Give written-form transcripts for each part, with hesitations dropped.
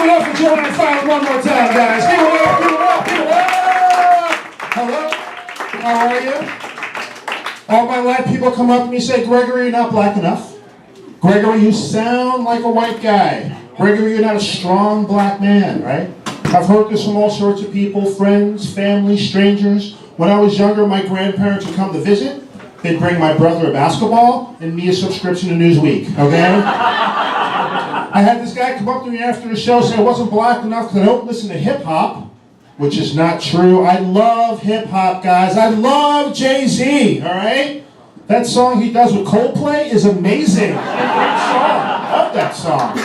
Give it up for Joanne Fowler one more time, guys. Give it up, give it up, give it up. Hello, how are you? All my white people come up to me and say, Gregory, you're not black enough. Gregory, you sound like a white guy. Gregory, you're not a strong black man, right? I've heard this from all sorts of people, friends, family, strangers. When I was younger, my grandparents would come to visit. They'd bring my brother a basketball and me a subscription to Newsweek, okay? I had this guy come up to me after the show saying I wasn't black enough because I don't listen to hip-hop, which is not true. I love hip-hop, guys. I love Jay-Z, all right? That song he does with Coldplay is amazing. I love that song.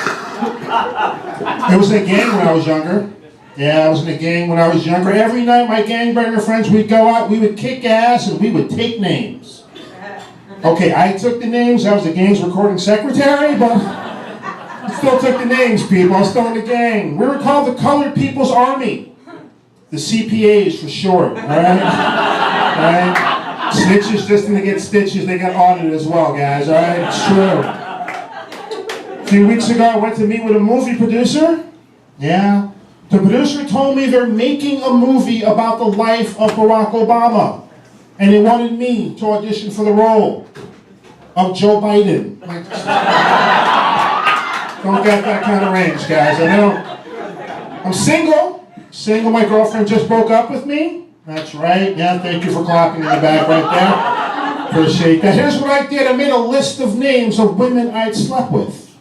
It was in a gang when I was younger. Yeah, I was in a gang when I was younger. Every night, my gangbanger friends, we'd go out, we would kick ass, and we would take names. Okay, I took the names. I was the gang's recording secretary, but I still took the names, people. I was still in the gang. We were called the Colored People's Army. The CPAs for short, all right? All right? Snitches just didn't get stitches. They got audited as well, guys, all right? It's true. A few weeks ago, I went to meet with a movie producer. Yeah. The producer told me they're making a movie about the life of Barack Obama. And they wanted me to audition for the role of Joe Biden. Don't get that kind of range, guys. I know. I'm single. Single, my girlfriend just broke up with me. That's right. Yeah, thank you for clapping in the back right there. Appreciate that. Here's what I did. I made a list of names of women I'd slept with.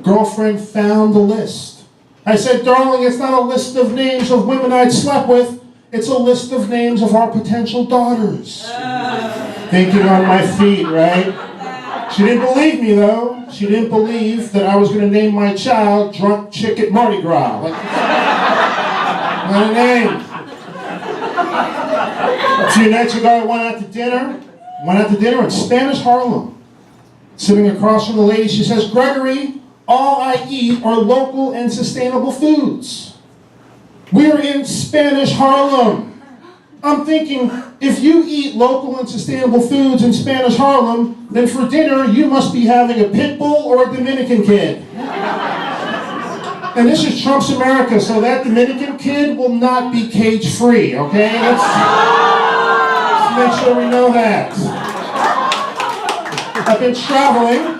Girlfriend found the list. I said, darling, it's not a list of names of women I'd slept with. It's a list of names of our potential daughters. Thinking on my feet, right? She didn't believe me, though. She didn't believe that I was going to name my child Drunk Chick at Mardi Gras. Like, not a name. A few nights ago, I went out to dinner. In Spanish Harlem. Sitting across from the lady, she says, Gregory, all I eat are local and sustainable foods. We're in Spanish Harlem. I'm thinking, if you eat local and sustainable foods in Spanish Harlem, then for dinner you must be having a pit bull or a Dominican kid. And this is Trump's America, so that Dominican kid will not be cage-free, okay? Let's make sure we know that. I've been traveling.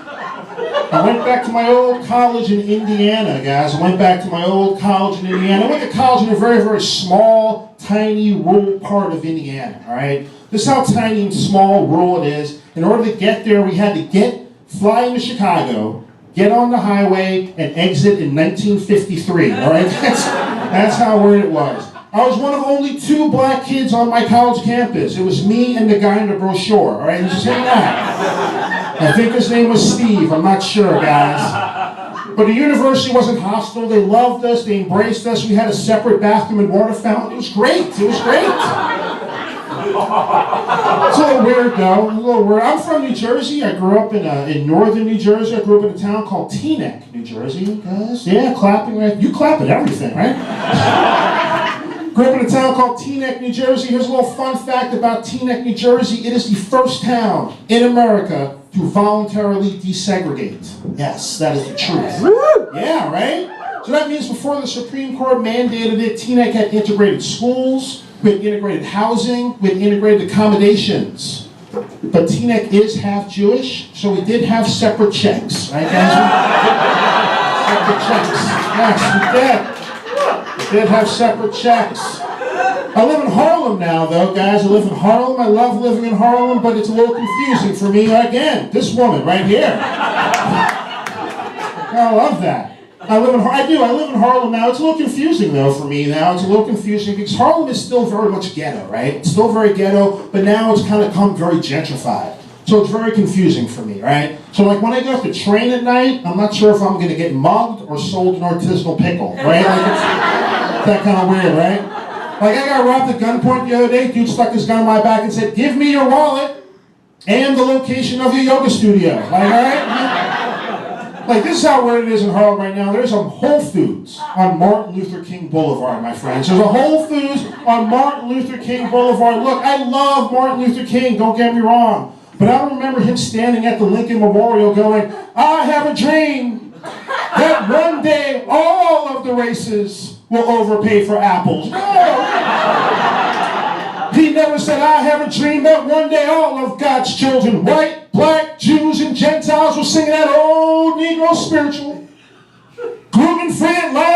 I went back to my old college in Indiana, guys. I went back to my old college in Indiana. I went to college in a very, very small, tiny, rural part of Indiana, all right? This is how tiny and small, rural it is. In order to get there, we had to fly into Chicago, get on the highway, and exit in 1953, all right? That's how weird it was. I was one of only 2 black kids on my college campus. It was me and the guy in the brochure, all right? Just hang that. I think his name was Steve. I'm not sure, guys. But the university wasn't hostile. They loved us. They embraced us. We had a separate bathroom and water fountain. It was great. It was great. It's a little weird, though. A little weird. I'm from New Jersey. I grew up in northern New Jersey. I grew up in a town called Teaneck, New Jersey, guys. Yeah, clapping, right? You clap at everything, right? Grew up in a town called Teaneck, New Jersey. Here's a little fun fact about Teaneck, New Jersey. It is the first town in America to voluntarily desegregate. Yes, that is the truth. Yeah, right? So that means before the Supreme Court mandated it, Teaneck had integrated schools, we had integrated housing, we had integrated accommodations. But Teaneck is half Jewish, so we did have separate checks, right, guys? Separate checks. Yes, we did. We did have separate checks. I live in Harlem now, though, guys. I live in Harlem. I love living in Harlem, but it's a little confusing for me. Again, this woman right here. I love that. I live in Harlem now. It's a little confusing, though, for me now. It's a little confusing because Harlem is still very much ghetto, right? It's still very ghetto, but now it's kind of come very gentrified. So it's very confusing for me, right? So like when I get off the train at night, I'm not sure if I'm going to get mugged or sold an artisanal pickle, right? Like it's that kind of weird, right? Like I got robbed at gunpoint the other day. Dude stuck his gun in my back and said, "Give me your wallet and the location of your yoga studio." Like, all right? Like this is how weird it is in Harlem right now. There's a Whole Foods on Martin Luther King Boulevard, my friends. There's a Whole Foods on Martin Luther King Boulevard. Look, I love Martin Luther King, don't get me wrong. But I remember him standing at the Lincoln Memorial going, "I have a dream that one day all of of the races will overpay for apples. No! He never said, I have a dream that one day all of God's children, white, black, Jews, and Gentiles will sing that old Negro spiritual. Gluten-free and life.